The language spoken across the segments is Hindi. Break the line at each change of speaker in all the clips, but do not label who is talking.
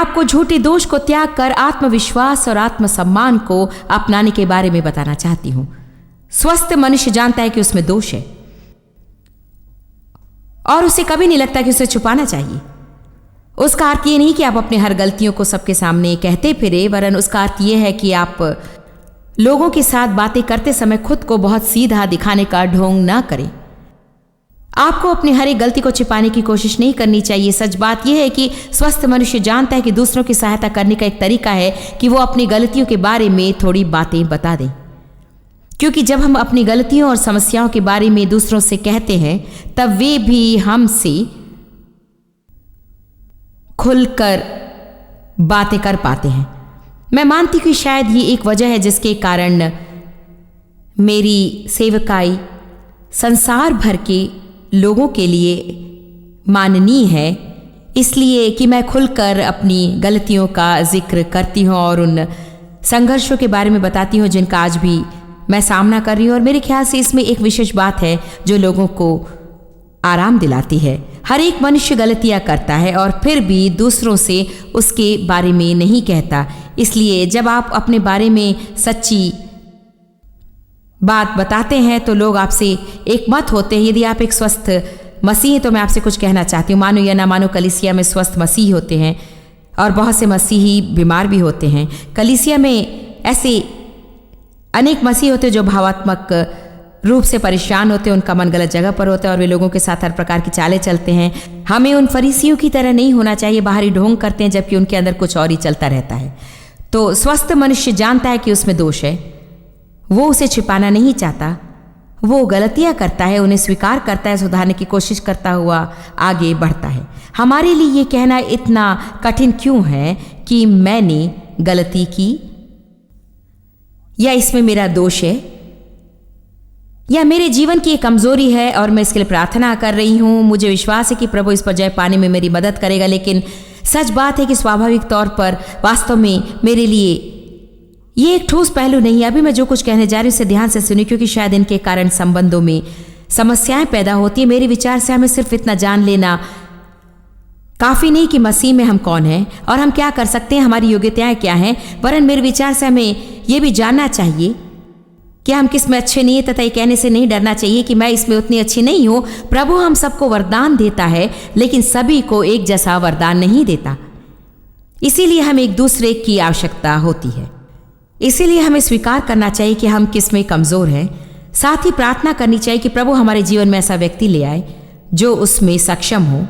आपको झूठे दोष को त्याग कर आत्मविश्वास और आत्मसम्मान को अपनाने के बारे में बताना चाहती हूं। स्वस्थ मनुष्य जानता है कि उसमें दोष है और उसे कभी नहीं लगता कि उसे छुपाना चाहिए। उसका अर्थ ये नहीं कि आप अपने हर गलतियों को सबके सामने कहते फिरे, वरन उसका अर्थ ये है कि आप लोगों के साथ बातें करते समय खुद को बहुत सीधा दिखाने का ढोंग ना करें। आपको अपनी हर एक गलती को छिपाने की कोशिश नहीं करनी चाहिए। सच बात यह है कि स्वस्थ मनुष्य जानता है कि दूसरों की सहायता करने का एक तरीका है कि वो अपनी गलतियों के बारे में थोड़ी बातें बता दें, क्योंकि जब हम अपनी गलतियों और समस्याओं के बारे में दूसरों से कहते हैं तब वे भी हमसे खुलकर बातें कर पाते हैं। मैं मानती हूँ कि शायद ये एक वजह है जिसके कारण मेरी सेवकाई संसार भर के लोगों के लिए माननीय है, इसलिए कि मैं खुलकर अपनी गलतियों का जिक्र करती हूँ और उन संघर्षों के बारे में बताती हूँ जिनका आज भी मैं सामना कर रही हूँ। और मेरे ख्याल से इसमें एक विशेष बात है जो लोगों को आराम दिलाती है। हर एक मनुष्य गलतियाँ करता है और फिर भी दूसरों से उसके बारे में नहीं कहता। इसलिए जब आप अपने बारे में सच्ची बात बताते हैं तो लोग आपसे एक मत होते हैं। यदि आप एक स्वस्थ मसीह हैं तो मैं आपसे कुछ कहना चाहती हूँ। मानो या ना मानो, कलीसिया में स्वस्थ मसीह होते हैं और बहुत से मसीही बीमार भी होते हैं। कलीसिया में ऐसे अनेक मसीह होते हैं जो भावात्मक रूप से परेशान होते हैं, उनका मन गलत जगह पर होता है और वे लोगों के साथ हर प्रकार की चालें चलते हैं। हमें उन फरीसियों की तरह नहीं होना चाहिए, बाहरी ढोंग करते हैं जबकि उनके अंदर कुछ और ही चलता रहता है। तो स्वस्थ मनुष्य जानता है कि उसमें दोष है, वो उसे छिपाना नहीं चाहता, वो गलतियां करता है, उन्हें स्वीकार करता है, सुधारने की कोशिश करता हुआ आगे बढ़ता है। हमारे लिए ये कहना इतना कठिन क्यों है कि मैंने गलती की या इसमें मेरा दोष है या मेरे जीवन की एक कमजोरी है और मैं इसके लिए प्रार्थना कर रही हूँ। मुझे विश्वास है कि प्रभु इस पर जय पाने में मेरी मदद करेगा, लेकिन सच बात है कि स्वाभाविक तौर पर वास्तव में मेरे लिए ये एक ठोस पहलू नहीं है। अभी मैं जो कुछ कहने जा रही हूँ उसे ध्यान से सुनिए, क्योंकि शायद इनके कारण संबंधों में समस्याएं पैदा होती है। मेरे विचार से हमें सिर्फ इतना जान लेना काफ़ी नहीं कि मसीह में हम कौन हैं और हम क्या कर सकते हैं, हमारी योग्यताएं क्या हैं, वरन मेरे विचार से हमें यह भी जानना चाहिए कि हम किस में अच्छे नहीं हैं, तथा ये कहने से नहीं डरना चाहिए कि मैं इसमें उतनी अच्छी नहीं हूँ। प्रभु हम सबको वरदान देता है, लेकिन सभी को एक जैसा वरदान नहीं देता। इसीलिए हमें एक दूसरे की आवश्यकता होती है। इसीलिए हमें स्वीकार करना चाहिए कि हम किस में कमज़ोर हैं। साथ ही प्रार्थना करनी चाहिए कि प्रभु हमारे जीवन में ऐसा व्यक्ति ले आए जो उसमें सक्षम हो,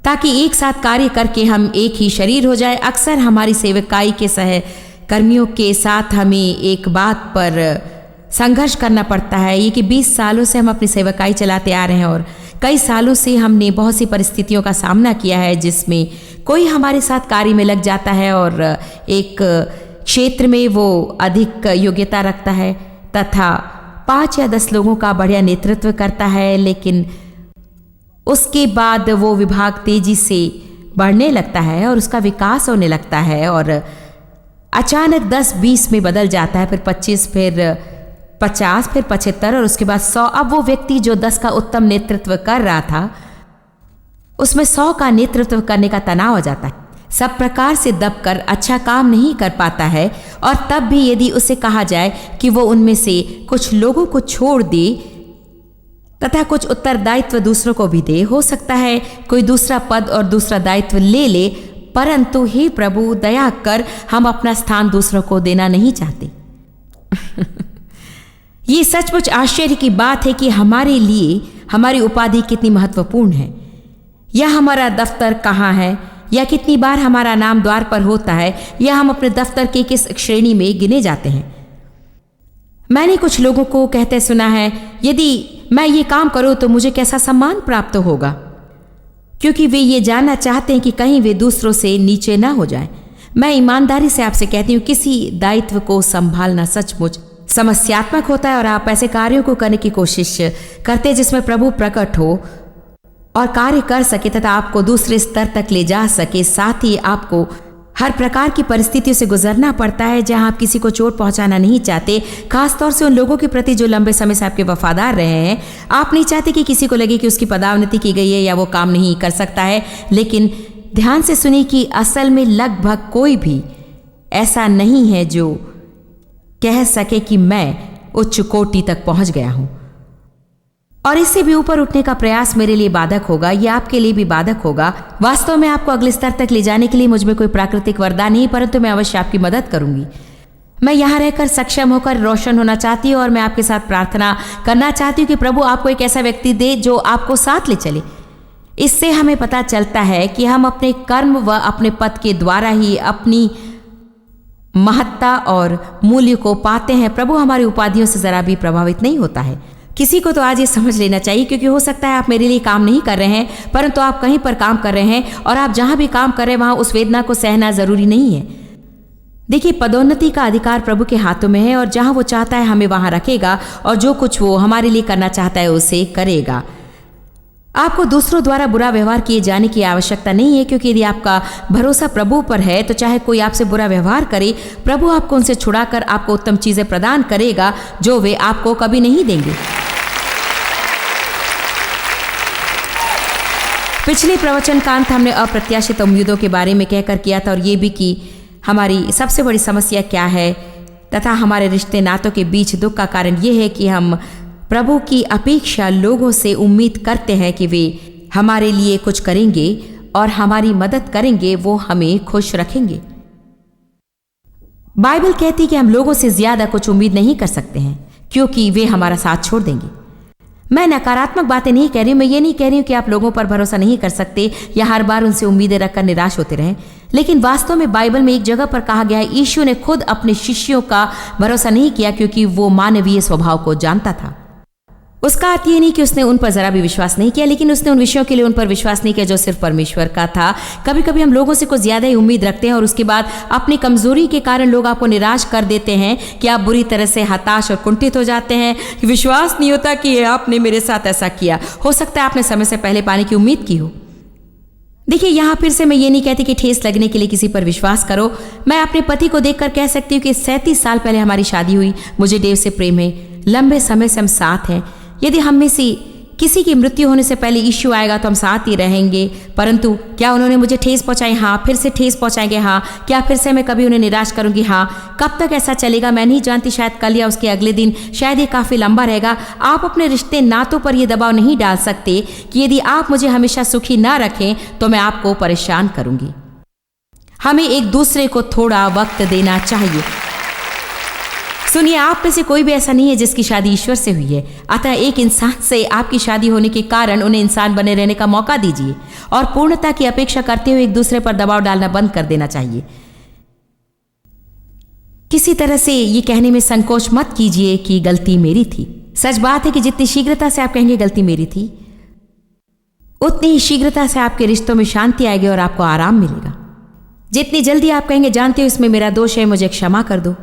ताकि एक साथ कार्य करके हम एक ही शरीर हो जाए। अक्सर हमारी सेवकाई के सहकर्मियों के साथ हमें एक बात पर संघर्ष करना पड़ता है, ये कि 20 सालों से हम अपनी सेवकाई चलाते आ रहे हैं और कई सालों से हमने बहुत सी परिस्थितियों का सामना किया है जिसमें कोई हमारे साथ कार्य में लग जाता है और एक क्षेत्र में वो अधिक योग्यता रखता है तथा 5 या 10 लोगों का बढ़िया नेतृत्व करता है, लेकिन उसके बाद वो विभाग तेजी से बढ़ने लगता है और उसका विकास होने लगता है और अचानक 10-20 में बदल जाता है, फिर 25, फिर 50, फिर 75 और उसके बाद 100। अब वो व्यक्ति जो 10 का उत्तम नेतृत्व कर रहा था उसमें 100 का नेतृत्व करने का तनाव हो जाता है। सब प्रकार से दबकर अच्छा काम नहीं कर पाता है और तब भी यदि उसे कहा जाए कि वो उनमें से कुछ लोगों को छोड़ दे तथा कुछ उत्तरदायित्व दूसरों को भी दे, हो सकता है कोई दूसरा पद और दूसरा दायित्व ले ले, परंतु हे प्रभु दया कर हम अपना स्थान दूसरों को देना नहीं चाहते। ये सचमुच आश्चर्य की बात है कि हमारे लिए हमारी उपाधि कितनी महत्वपूर्ण है, या हमारा दफ्तर कहाँ है, या कितनी बार हमारा नाम द्वार पर होता है, या हम अपने दफ्तर के किस श्रेणी में गिने जाते हैं। मैंने कुछ लोगों को कहते सुना है, यदि मैं ये काम करूं तो मुझे कैसा सम्मान प्राप्त होगा, क्योंकि वे ये जानना चाहते हैं कि कहीं वे दूसरों से नीचे ना हो जाएं। मैं ईमानदारी से आपसे कहती हूँ, किसी दायित्व को संभालना सचमुच समस्यात्मक होता है और आप ऐसे कार्यों को करने की कोशिश करते हैं जिसमें प्रभु प्रकट हो और कार्य कर सके तथा आपको दूसरे स्तर तक ले जा सके। साथ ही आपको हर प्रकार की परिस्थितियों से गुजरना पड़ता है जहां आप किसी को चोट पहुंचाना नहीं चाहते, खासतौर से उन लोगों के प्रति जो लंबे समय से आपके वफादार रहे हैं। आप नहीं चाहते कि किसी को लगे कि उसकी पदोन्नति की गई है या वो काम नहीं कर सकता है, लेकिन ध्यान से सुनिए कि असल में लगभग कोई भी ऐसा नहीं है जो कह सके कि मैं उच्च कोटि तक पहुंच गया हूं और इससे भी ऊपर उठने का प्रयास मेरे लिए बाधक होगा, यह आपके लिए भी बाधक होगा। वास्तव में आपको अगले स्तर तक ले जाने के लिए मुझ में कोई प्राकृतिक वरदान नहीं, परंतु मैं अवश्य आपकी मदद करूंगी। मैं यहाँ रहकर सक्षम होकर रोशन होना चाहती हूँ और मैं आपके साथ प्रार्थना करना चाहती हूँ कि प्रभु आपको एक ऐसा व्यक्ति दे जो आपको साथ ले चले। इससे हमें पता चलता है कि हम अपने कर्म व अपने पद के द्वारा ही अपनी महत्ता और मूल्य को पाते हैं। प्रभु हमारी उपाधियों से जरा भी प्रभावित नहीं होता है। किसी को तो आज ये समझ लेना चाहिए, क्योंकि हो सकता है आप मेरे लिए काम नहीं कर रहे हैं, परंतु आप कहीं पर काम कर रहे हैं और आप जहां भी काम कर रहे हैं वहां उस वेदना को सहना जरूरी नहीं है। देखिए, पदोन्नति का अधिकार प्रभु के हाथों में है और जहां वो चाहता है हमें वहां रखेगा और जो कुछ वो हमारे लिए करना चाहता है उसे करेगा। आपको दूसरों द्वारा बुरा व्यवहार किए जाने की आवश्यकता नहीं है, क्योंकि यदि आपका भरोसा प्रभु पर है तो चाहे कोई आपसे बुरा व्यवहार करे, प्रभु आपको उनसे छुड़ाकर आपको उत्तम चीजें प्रदान करेगा जो वे आपको कभी नहीं देंगे। पिछले प्रवचन का अंत हमने अप्रत्याशित उम्मीदों के बारे में कहकर किया था और ये भी कि हमारी सबसे बड़ी समस्या क्या है तथा हमारे रिश्ते नातों के बीच दुख का कारण ये है कि हम प्रभु की अपेक्षा लोगों से उम्मीद करते हैं कि वे हमारे लिए कुछ करेंगे और हमारी मदद करेंगे, वो हमें खुश रखेंगे। बाइबल कहती है कि हम लोगों से ज्यादा कुछ उम्मीद नहीं कर सकते हैं क्योंकि वे हमारा साथ छोड़ देंगे। मैं नकारात्मक बातें नहीं कह रही हूं, मैं ये नहीं कह रही हूं कि आप लोगों पर भरोसा नहीं कर सकते या हर बार उनसे उम्मीदें रखकर निराश होते रहें, लेकिन वास्तव में बाइबल में एक जगह पर कहा गया है, यीशु ने खुद अपने शिष्यों का भरोसा नहीं किया क्योंकि वो मानवीय स्वभाव को जानता था। उसका अर्थ ये नहीं कि उसने उन पर जरा भी विश्वास नहीं किया, लेकिन उसने उन विषयों के लिए उन पर विश्वास नहीं किया जो सिर्फ परमेश्वर का था। कभी कभी हम लोगों से कुछ ज्यादा ही उम्मीद रखते हैं और उसके बाद अपनी कमजोरी के कारण लोग आपको निराश कर देते हैं कि आप बुरी तरह से हताश और कुंठित हो जाते हैं। विश्वास नहीं होता कि आपने मेरे साथ ऐसा किया। हो सकता है आपने समय से पहले पाने की उम्मीद की हो। देखिए, यहाँ फिर से मैं ये नहीं कहती कि ठेस लगने के लिए किसी पर विश्वास करो। मैं अपने पति को देखकर कह सकती हूँ कि 37 साल पहले हमारी शादी हुई, मुझे देव से प्रेम है, लंबे समय से हम साथ हैं। यदि हम में से किसी की मृत्यु होने से पहले यीशु आएगा तो हम साथ ही रहेंगे। परंतु क्या उन्होंने मुझे ठेस पहुंचाई? हाँ। फिर से ठेस पहुंचाएंगे? हाँ। क्या फिर से मैं कभी उन्हें निराश करूंगी? हाँ। कब तक ऐसा चलेगा मैं नहीं जानती, शायद कल या उसके अगले दिन, शायद ये काफी लंबा रहेगा। आप अपने रिश्ते नातों पर यह दबाव नहीं डाल सकते कि यदि आप मुझे हमेशा सुखी ना रखें तो मैं आपको परेशान करूंगी। हमें एक दूसरे को थोड़ा वक्त देना चाहिए। सुनिए, आप में से कोई भी ऐसा नहीं है जिसकी शादी ईश्वर से हुई है। अतः एक इंसान से आपकी शादी होने के कारण उन्हें इंसान बने रहने का मौका दीजिए और पूर्णता की अपेक्षा करते हुए एक दूसरे पर दबाव डालना बंद कर देना चाहिए। किसी तरह से ये कहने में संकोच मत कीजिए कि गलती मेरी थी। सच बात है कि जितनी शीघ्रता से आप कहेंगे गलती मेरी थी, उतनी ही शीघ्रता से आपके रिश्तों में शांति आएगी और आपको आराम मिलेगा। जितनी जल्दी आप कहेंगे जानते हो इसमें मेरा दोष है, मुझे क्षमा कर दो,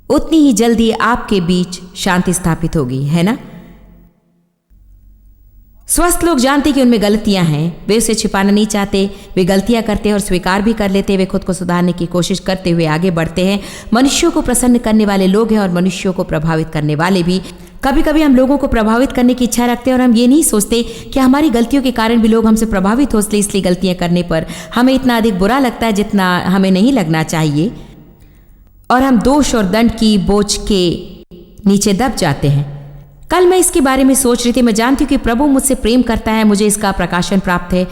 उतनी ही जल्दी आपके बीच शांति स्थापित होगी, है ना? स्वस्थ लोग जानते कि उनमें गलतियां हैं, वे उसे छिपाना नहीं चाहते, वे गलतियां करते हैं और स्वीकार भी कर लेते हैं। वे खुद को सुधारने की कोशिश करते हुए आगे बढ़ते हैं। मनुष्यों को प्रसन्न करने वाले लोग हैं और मनुष्यों को प्रभावित करने वाले भी। कभी कभी हम लोगों को प्रभावित करने की इच्छा रखते हैं और हम ये नहीं सोचते कि हमारी गलतियों के कारण भी लोग हमसे प्रभावित हो, इसलिए गलतियां करने पर हमें इतना अधिक बुरा लगता है जितना हमें नहीं लगना चाहिए और हम दोष और दंड की बोझ के नीचे दब जाते हैं। कल मैं इसके बारे में सोच रही थी। मैं जानती हूँ कि प्रभु मुझसे प्रेम करता है, मुझे इसका प्रकाशन प्राप्त है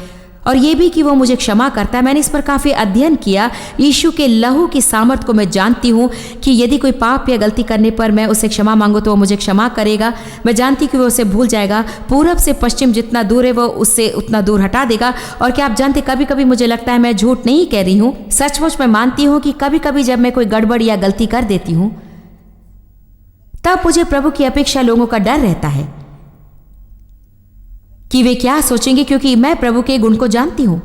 और ये भी कि वो मुझे क्षमा करता है। मैंने इस पर काफ़ी अध्ययन किया। यीशु के लहू की सामर्थ्य को मैं जानती हूँ कि यदि कोई पाप या गलती करने पर मैं उसे क्षमा मांगूँ तो वो मुझे क्षमा करेगा। मैं जानती हूँ कि वो उसे भूल जाएगा। पूरब से पश्चिम जितना दूर है वो उससे उतना दूर हटा देगा। और क्या आप जानते, कभी कभी मुझे लगता है, मैं झूठ नहीं कह रही हूँ, सचमुच मैं मानती हूँ कि कभी कभी जब मैं कोई गड़बड़ या गलती कर देती हूँ तब मुझे प्रभु की अपेक्षा लोगों का डर रहता है कि वे क्या सोचेंगे, क्योंकि मैं प्रभु के गुण को जानती हूं।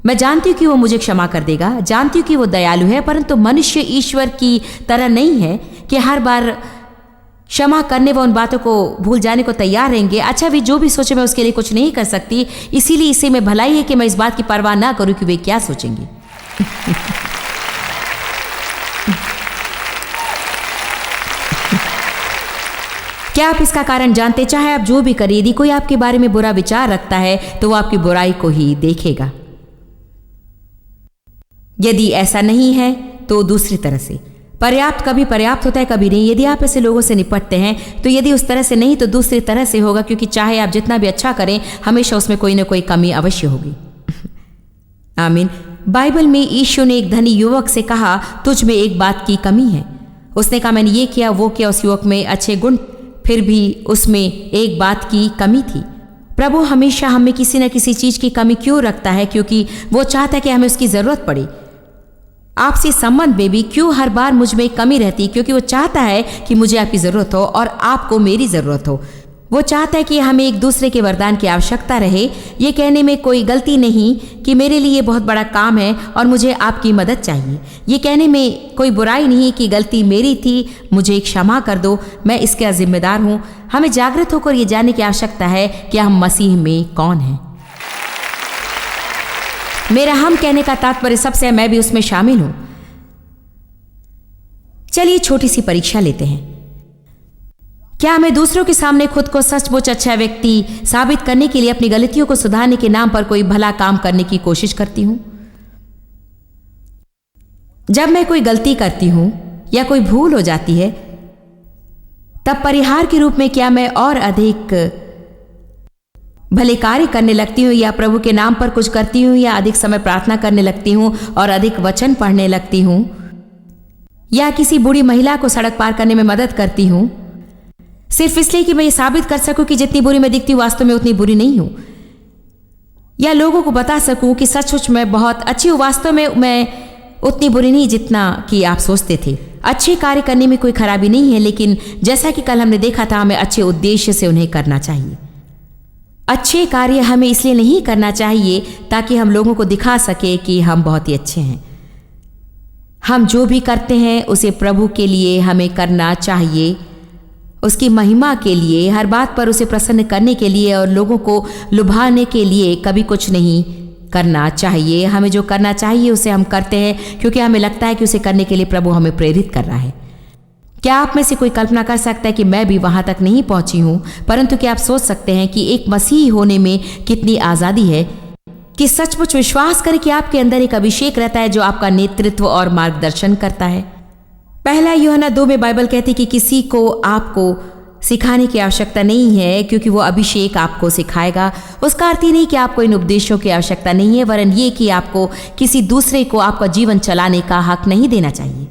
मैं जानती हूं कि वो मुझे क्षमा कर देगा, जानती हूं कि वो दयालु है, परंतु मनुष्य ईश्वर की तरह नहीं है कि हर बार क्षमा करने व उन बातों को भूल जाने को तैयार रहेंगे। अच्छा, वे जो भी सोचे मैं उसके लिए कुछ नहीं कर सकती, इसीलिए इसे में भलाई है कि मैं इस बात की परवाह ना करूं कि वे क्या सोचेंगे। क्या आप इसका कारण जानते? चाहे आप जो भी करिए, यदि कोई आपके बारे में बुरा विचार रखता है तो वो आपकी बुराई को ही देखेगा। यदि ऐसा नहीं है तो दूसरी तरह से। पर्याप्त कभी पर्याप्त होता है, कभी नहीं। यदि आप ऐसे लोगों से निपटते हैं तो यदि उस तरह से नहीं तो दूसरी तरह से होगा, क्योंकि चाहे आप जितना भी अच्छा करें हमेशा उसमें कोई ना कोई कमी अवश्य होगी। आमीन। बाइबल में यीशु ने एक धनी युवक से कहा, तुझ में एक बात की कमी है। उसने कहा, मैंने ये किया वो किया। उस युवक में अच्छे गुण, फिर भी उसमें एक बात की कमी थी। प्रभु हमेशा हमें किसी न किसी चीज़ की कमी क्यों रखता है? क्योंकि वो चाहता है कि हमें उसकी ज़रूरत पड़े। आपसी संबंध में भी क्यों हर बार मुझ में कमी रहती? क्योंकि वो चाहता है कि मुझे आपकी ज़रूरत हो और आपको मेरी ज़रूरत हो। वो चाहता है कि हमें एक दूसरे के वरदान की आवश्यकता रहे। ये कहने में कोई गलती नहीं कि मेरे लिए बहुत बड़ा काम है और मुझे आपकी मदद चाहिए। ये कहने में कोई बुराई नहीं कि गलती मेरी थी, मुझे क्षमा कर दो, मैं इसका जिम्मेदार हूँ। हमें जागृत होकर ये जानने की आवश्यकता है कि हम मसीह में कौन हैं। मेरा हम कहने का तात्पर्य सबसे है मैं भी उसमें शामिल हूं। चलिए छोटी सी परीक्षा लेते हैं। क्या मैं दूसरों के सामने खुद को सचमुच अच्छा व्यक्ति साबित करने के लिए अपनी गलतियों को सुधारने के नाम पर कोई भला काम करने की कोशिश करती हूं? जब मैं कोई गलती करती हूं या कोई भूल हो जाती है, तब परिहार के रूप में क्या मैं और अधिक भले कार्य करने लगती हूँ, या प्रभु के नाम पर कुछ करती हूँ, या अधिक समय प्रार्थना करने लगती हूँ और अधिक वचन पढ़ने लगती हूँ, या किसी बूढ़ी महिला को सड़क पार करने में मदद करती हूँ सिर्फ इसलिए कि मैं ये साबित कर सकूं कि जितनी बुरी मैं दिखती हूँ वास्तव में उतनी बुरी नहीं हूँ, या लोगों को बता सकूं कि सचमुच मैं बहुत अच्छी हूँ, वास्तव में मैं उतनी बुरी नहीं जितना कि आप सोचते थे। अच्छे कार्य करने में कोई खराबी नहीं है, लेकिन जैसा कि कल हमने देखा था, हमें अच्छे उद्देश्य से उन्हें करना चाहिए। अच्छे कार्य हमें इसलिए नहीं करना चाहिए ताकि हम लोगों को दिखा सके कि हम बहुत ही अच्छे हैं। हम जो भी करते हैं उसे प्रभु के लिए हमें करना चाहिए, उसकी महिमा के लिए, हर बात पर उसे प्रसन्न करने के लिए और लोगों को लुभाने के लिए कभी कुछ नहीं करना चाहिए। हमें जो करना चाहिए उसे हम करते हैं क्योंकि हमें लगता है कि उसे करने के लिए प्रभु हमें प्रेरित कर रहा है। क्या आप में से कोई कल्पना कर सकता है कि मैं भी वहां तक नहीं पहुंची हूं, परंतु क्या आप सोच सकते हैं कि एक मसीही होने में कितनी आज़ादी है कि सचमुच विश्वास करें कि आपके अंदर एक अभिषेक रहता है जो आपका नेतृत्व और मार्गदर्शन करता है। पहला यूहन्ना 2 में बाइबल कहती है कि किसी को आपको सिखाने की आवश्यकता नहीं है क्योंकि वो अभिषेक आपको सिखाएगा। उसका अर्थ ही नहीं कि आपको इन उपदेशों की आवश्यकता नहीं है, वरन ये कि आपको किसी दूसरे को आपका जीवन चलाने का हक नहीं देना चाहिए।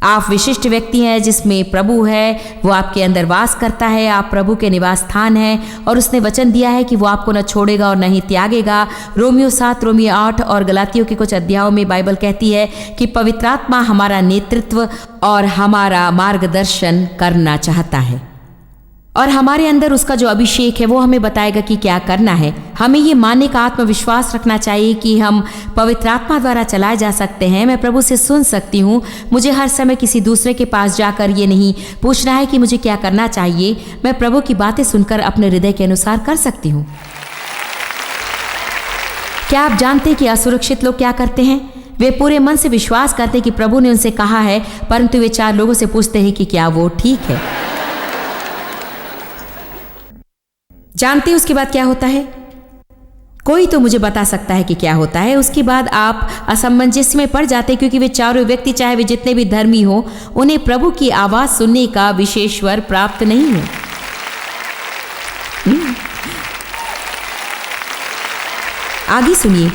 आप विशिष्ट व्यक्ति हैं जिसमें प्रभु है, वो आपके अंदर वास करता है, आप प्रभु के निवास स्थान हैं और उसने वचन दिया है कि वो आपको न छोड़ेगा और न ही त्यागेगा। रोमियो 7, रोमियो 8 और गलातियों के कुछ अध्यायों में बाइबल कहती है कि पवित्र आत्मा हमारा नेतृत्व और हमारा मार्गदर्शन करना चाहता है और हमारे अंदर उसका जो अभिषेक है वो हमें बताएगा कि क्या करना है। हमें ये मानने का आत्मविश्वास रखना चाहिए कि हम पवित्र आत्मा द्वारा चलाए जा सकते हैं। मैं प्रभु से सुन सकती हूँ। मुझे हर समय किसी दूसरे के पास जाकर ये नहीं पूछना है कि मुझे क्या करना चाहिए। मैं प्रभु की बातें सुनकर अपने हृदय के अनुसार कर सकती हूँ। क्या आप जानते हैं कि असुरक्षित लोग क्या करते हैं? वे पूरे मन से विश्वास करते हैं कि प्रभु ने उनसे कहा है, परंतु वे 4 लोगों से पूछते हैं कि क्या वो ठीक है। जानते हैं उसके बाद क्या होता है? कोई तो मुझे बता सकता है कि क्या होता है? उसके बाद आप असमंजस में पड़ जाते हैं क्योंकि वे चारों व्यक्ति, चाहे वे जितने भी धर्मी हो, उन्हें प्रभु की आवाज सुनने का विशेष वर प्राप्त नहीं है। आगे सुनिए।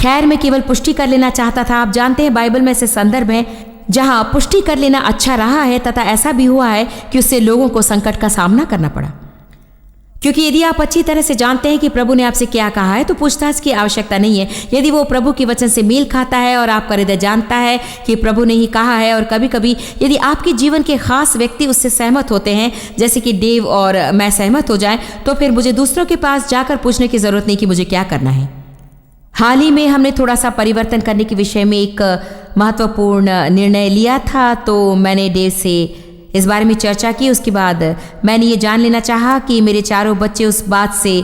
खैर, मैं केवल पुष्टि कर लेना चाहता था। आप जानते हैं बाइबल में ऐसे संदर्भ हैं जहां पुष्टि कर लेना अच्छा रहा है तथा ऐसा भी हुआ है कि उससे लोगों को संकट का सामना करना पड़ा। क्योंकि यदि आप अच्छी तरह से जानते हैं कि प्रभु ने आपसे क्या कहा है तो पूछताछ की आवश्यकता नहीं है। यदि वो प्रभु के वचन से मेल खाता है और आपका हृदय जानता है कि प्रभु ने ही कहा है, और कभी कभी यदि आपके जीवन के खास व्यक्ति उससे सहमत होते हैं, जैसे कि डेव और मैं सहमत हो जाएं, तो फिर मुझे दूसरों के पास जाकर पूछने की जरूरत नहीं कि मुझे क्या करना है। हाल ही में हमने थोड़ा सा परिवर्तन करने के विषय में एक महत्वपूर्ण निर्णय लिया था, तो मैंने डेव से इस बारे में चर्चा की। उसके बाद मैंने ये जान लेना चाहा कि मेरे चारों बच्चे उस बात से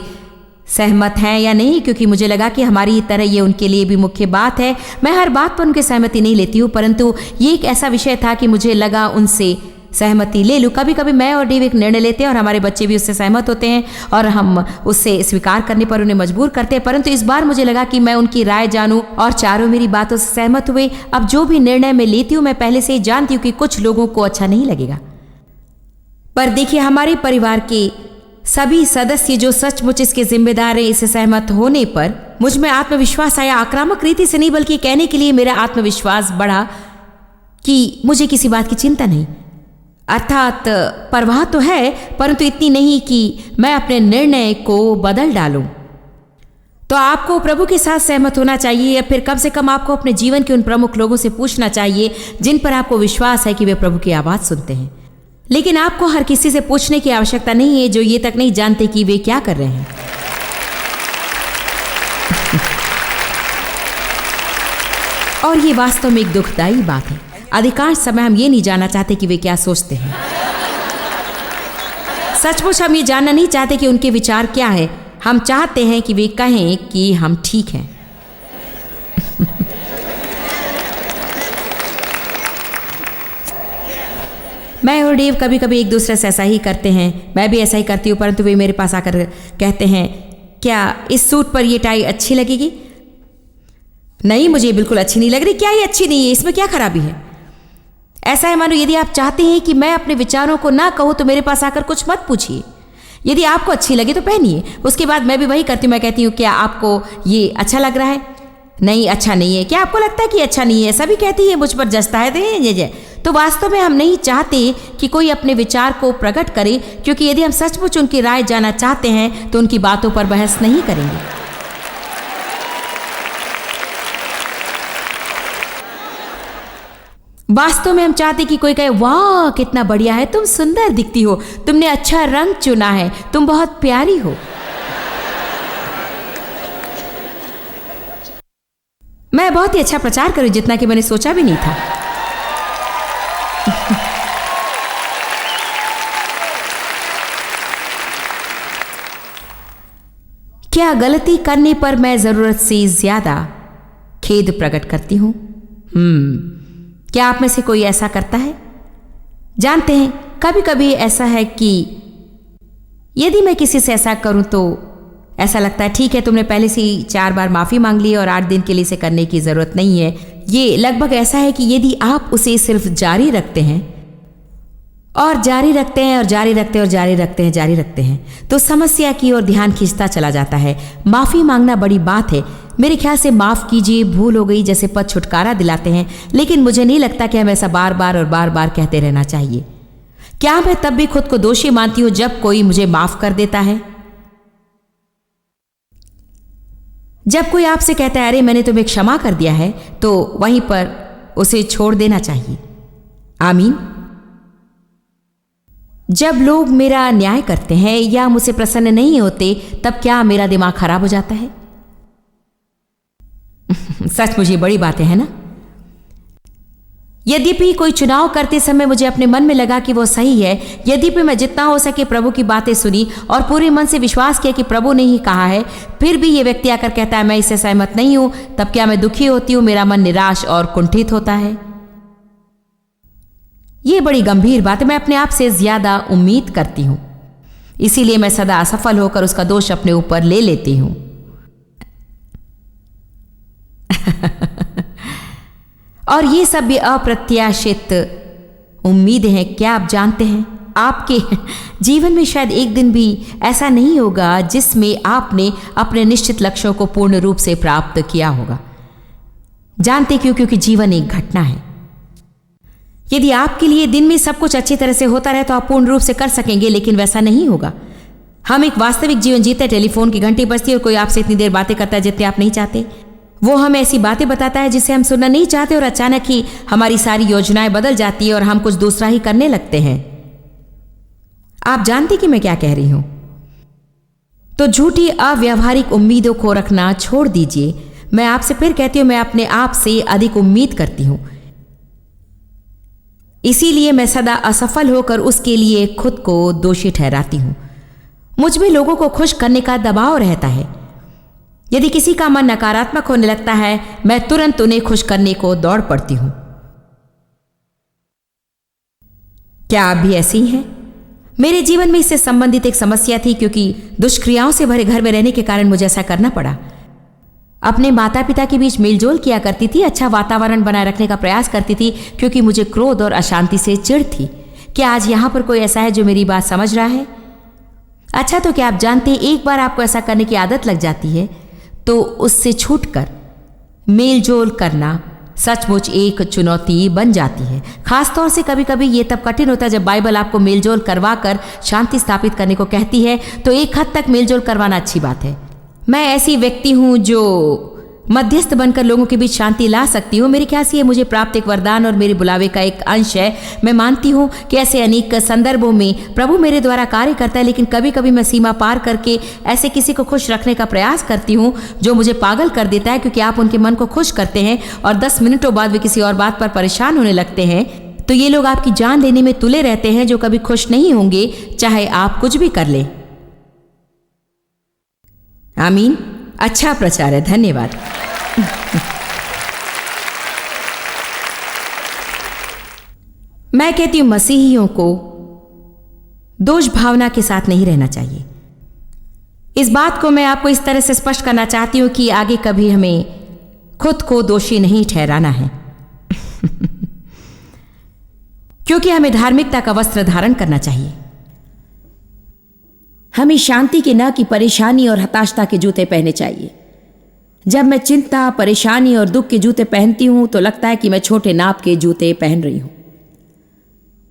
सहमत हैं या नहीं, क्योंकि मुझे लगा कि हमारी तरह ये उनके लिए भी मुख्य बात है। मैं हर बात पर उनकी सहमति नहीं लेती हूँ, परंतु ये एक ऐसा विषय था कि मुझे लगा उनसे सहमति ले लूँ। कभी कभी मैं और डेव एक निर्णय लेते हैं और हमारे बच्चे भी उससे सहमत होते हैं और हम उससे स्वीकार करने पर उन्हें मजबूर करते हैं, परंतु इस बार मुझे लगा कि मैं उनकी राय जानूं और चारों मेरी बातों से सहमत हुए। अब जो भी निर्णय मैं लेती हूँ मैं पहले से ही जानती हूँ कि कुछ लोगों को अच्छा नहीं लगेगा, पर देखिए हमारे परिवार के सभी सदस्य जो सचमुच इसके जिम्मेदार हैं, इसे सहमत होने पर मुझ में आत्मविश्वास आया। आक्रामक रीति से नहीं बल्कि कहने के लिए मेरा आत्मविश्वास बढ़ा कि मुझे किसी बात की चिंता नहीं, अर्थात परवाह तो है परंतु इतनी नहीं कि मैं अपने निर्णय को बदल डालूं। तो आपको प्रभु के साथ सहमत होना चाहिए, या फिर कम से कम आपको अपने जीवन के उन प्रमुख लोगों से पूछना चाहिए जिन पर आपको विश्वास है कि वे प्रभु की आवाज़ सुनते हैं। लेकिन आपको हर किसी से पूछने की आवश्यकता नहीं है जो ये तक नहीं जानते कि वे क्या कर रहे हैं। और ये वास्तव में एक दुखदाई बात है। अधिकांश समय हम ये नहीं जानना चाहते कि वे क्या सोचते हैं। सचमुच हम ये जानना नहीं चाहते कि उनके विचार क्या है। हम चाहते हैं कि वे कहें कि हम ठीक हैं। मैं और डेव कभी कभी एक दूसरे से ऐसा ही करते हैं। मैं भी ऐसा ही करती हूँ, परंतु वे मेरे पास आकर कहते हैं, क्या इस सूट पर ये टाई अच्छी लगेगी? नहीं, मुझे बिल्कुल अच्छी नहीं लग रही। क्या ये अच्छी नहीं है? इसमें क्या खराबी है? ऐसा है मानो यदि आप चाहते हैं कि मैं अपने विचारों को ना कहूँ तो मेरे पास आकर कुछ मत पूछिए। यदि आपको अच्छी लगे तो पहनिए। उसके बाद मैं भी वही करती हूँ। मैं कहती हूँ, क्या आपको ये अच्छा लग रहा है? नहीं, अच्छा नहीं है। क्या आपको लगता है कि अच्छा नहीं है? सभी कहती है मुझ पर जचता है। तो वास्तव में हम नहीं चाहते कि कोई अपने विचार को प्रकट करे, क्योंकि यदि हम सचमुच उनकी राय जानना चाहते हैं तो उनकी बातों पर बहस नहीं करेंगे। वास्तव में हम चाहते कि कोई कहे, वाह कितना बढ़िया है, तुम सुंदर दिखती हो, तुमने अच्छा रंग चुना है, तुम बहुत प्यारी हो। मैं बहुत ही अच्छा प्रचार करूं, जितना कि मैंने सोचा भी नहीं था। क्या गलती करने पर मैं जरूरत से ज्यादा खेद प्रकट करती हूं? क्या आप में से कोई ऐसा करता है? जानते हैं, कभी कभी ऐसा है कि यदि मैं किसी से ऐसा करूं तो ऐसा लगता है, ठीक है तुमने पहले से ही 4 बार माफी मांग ली और 8 दिन के लिए इसे करने की जरूरत नहीं है। ये लगभग ऐसा है कि यदि आप उसे सिर्फ जारी रखते हैं और जारी रखते हैं और जारी रखते हैं और जारी रखते हैं, जारी रखते हैं, तो समस्या की ओर ध्यान खींचता चला जाता है। माफी मांगना बड़ी बात है। मेरे ख्याल से माफ कीजिए, भूल हो गई जैसे पद छुटकारा दिलाते हैं, लेकिन मुझे नहीं लगता कि हमें ऐसा बार बार और बार बार कहते रहना चाहिए। क्या मैं तब भी खुद को दोषी मानती हूं जब कोई मुझे माफ कर देता है? जब कोई आपसे कहता है, अरे मैंने तुम्हें क्षमा कर दिया है, तो वहीं पर उसे छोड़ देना चाहिए। आमीन। जब लोग मेरा न्याय करते हैं या मुझसे प्रसन्न नहीं होते, तब क्या मेरा दिमाग खराब हो जाता है? सच मुझे बड़ी बातें हैं ना। यद्यपि कोई चुनाव करते समय मुझे अपने मन में लगा कि वो सही है, यद्यपि मैं जितना हो सके प्रभु की बातें सुनी और पूरे मन से विश्वास किया कि प्रभु ने ही कहा है, फिर भी ये व्यक्ति आकर कहता है मैं इससे सहमत नहीं हूं, तब क्या मैं दुखी होती हूं? मेरा मन निराश और कुंठित होता है। ये बड़ी गंभीर बात है। मैं अपने आप से ज्यादा उम्मीद करती हूं, इसीलिए मैं सदा असफल होकर उसका दोष अपने ऊपर ले लेती हूं। और ये सब भी अप्रत्याशित उम्मीदें हैं। क्या आप जानते हैं, आपके जीवन में शायद एक दिन भी ऐसा नहीं होगा जिसमें आपने अपने निश्चित लक्ष्यों को पूर्ण रूप से प्राप्त किया होगा। जानते क्यों? क्योंकि जीवन एक घटना है। यदि आपके लिए दिन में सब कुछ अच्छी तरह से होता रहे तो आप पूर्ण रूप से कर सकेंगे, लेकिन वैसा नहीं होगा। हम एक वास्तविक जीवन जीते हैं। टेलीफोन की घंटी बजती है और कोई आपसे इतनी देर बातें करता है जितनी आप नहीं चाहते। वो हमें ऐसी बातें बताता है जिसे हम सुनना नहीं चाहते, और अचानक ही हमारी सारी योजनाएं बदल जाती है और हम कुछ दूसरा ही करने लगते हैं। आप जानते कि मैं क्या कह रही हूं? तो झूठी अव्यावहारिक उम्मीदों को रखना छोड़ दीजिए। मैं आपसे फिर कहती हूं, मैं अपने आप से अधिक उम्मीद करती हूं, इसीलिए मैं सदा असफल होकर उसके लिए खुद को दोषी ठहराती हूं। मुझ में लोगों को खुश करने का दबाव रहता है। यदि किसी का मन नकारात्मक होने लगता है, मैं तुरंत उन्हें खुश करने को दौड़ पड़ती हूं। क्या आप भी ऐसे ही हैं? मेरे जीवन में इससे संबंधित एक समस्या थी, क्योंकि दुष्क्रियाओं से भरे घर में रहने के कारण मुझे ऐसा करना पड़ा। अपने माता पिता के बीच मेलजोल किया करती थी, अच्छा वातावरण बनाए रखने का प्रयास करती थी, क्योंकि मुझे क्रोध और अशांति से चिढ़ थी। क्या आज यहाँ पर कोई ऐसा है जो मेरी बात समझ रहा है? अच्छा, तो क्या आप जानते हैं, एक बार आपको ऐसा करने की आदत लग जाती है तो उससे छूटकर मेलजोल करना सचमुच एक चुनौती बन जाती है। खासतौर से कभी कभी ये तब कठिन होता है जब बाइबल आपको मेलजोल करवाकर शांति स्थापित करने को कहती है, तो एक हद तक मेलजोल करवाना अच्छी बात है। मैं ऐसी व्यक्ति हूँ जो मध्यस्थ बनकर लोगों के बीच शांति ला सकती हूँ। मेरे ख्याल से ये मुझे प्राप्त एक वरदान और मेरे बुलावे का एक अंश है। मैं मानती हूँ कि ऐसे अनेक संदर्भों में प्रभु मेरे द्वारा कार्य करता है, लेकिन कभी कभी मैं सीमा पार करके ऐसे किसी को खुश रखने का प्रयास करती हूँ जो मुझे पागल कर देता है, क्योंकि आप उनके मन को खुश करते हैं और 10 मिनटों बाद वे किसी और बात पर परेशान होने लगते हैं। तो ये लोग आपकी जान लेने में तुले रहते हैं, जो कभी खुश नहीं होंगे चाहे आप कुछ भी कर लें। आमीन। अच्छा प्रचार है, धन्यवाद। मैं कहती हूं मसीहियों को दोष भावना के साथ नहीं रहना चाहिए। इस बात को मैं आपको इस तरह से स्पष्ट करना चाहती हूं कि आगे कभी हमें खुद को दोषी नहीं ठहराना है क्योंकि हमें धार्मिकता का वस्त्र धारण करना चाहिए। हमें शांति के न कि परेशानी और हताशता के जूते पहनने चाहिए। जब मैं चिंता, परेशानी और दुख के जूते पहनती हूं तो लगता है कि मैं छोटे नाप के जूते पहन रही हूं।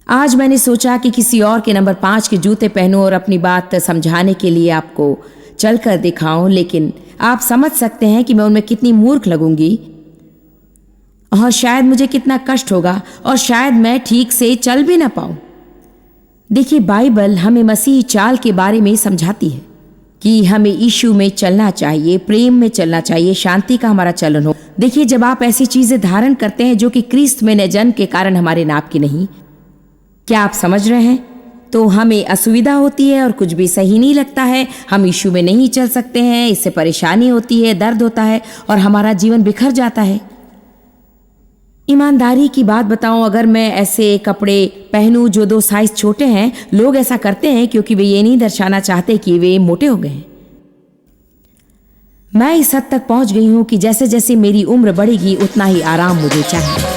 आज मैंने सोचा कि किसी और के नंबर 5 के जूते पहनूं और अपनी बात समझाने के लिए आपको चलकर दिखाऊं, लेकिन आप समझ सकते हैं कि मैं उनमें कितनी मूर्ख लगूंगी और शायद मुझे कितना कष्ट होगा और शायद मैं ठीक से चल भी ना पाऊं। देखिए, बाइबल हमें मसीही चाल के बारे में समझाती है कि हमें यीशु में चलना चाहिए, प्रेम में चलना चाहिए, शांति का हमारा चलन हो। देखिए, जब आप ऐसी चीजें धारण करते हैं जो कि क्रिस्त में न जन्म के कारण हमारे नाप की नहीं, क्या आप समझ रहे हैं, तो हमें असुविधा होती है और कुछ भी सही नहीं लगता है। हम यीशु में नहीं चल सकते हैं, इससे परेशानी होती है, दर्द होता है और हमारा जीवन बिखर जाता है। ईमानदारी की बात बताऊं, अगर मैं ऐसे कपड़े पहनूं जो 2 साइज छोटे हैं, लोग ऐसा करते हैं क्योंकि वे ये नहीं दर्शाना चाहते कि वे मोटे हो गए हैं। मैं इस हद तक पहुंच गई हूं कि जैसे जैसे मेरी उम्र बढ़ेगी उतना ही आराम मुझे चाहिए।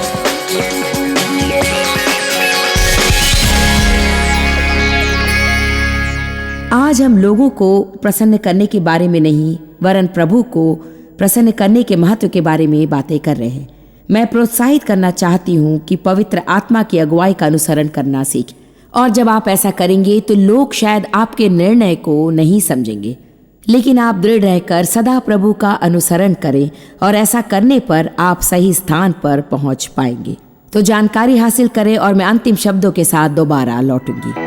आज हम लोगों को प्रसन्न करने के बारे में नहीं, वरन प्रभु को प्रसन्न करने के महत्व के बारे में बातें कर रहे हैं। मैं प्रोत्साहित करना चाहती हूँ कि पवित्र आत्मा की अगुवाई का अनुसरण करना सीखें, और जब आप ऐसा करेंगे तो लोग शायद आपके निर्णय को नहीं समझेंगे, लेकिन आप दृढ़ रहकर सदा प्रभु का अनुसरण करें और ऐसा करने पर आप सही स्थान पर पहुंच पाएंगे। तो जानकारी हासिल करें और मैं अंतिम शब्दों के साथ दोबारा लौटूंगी।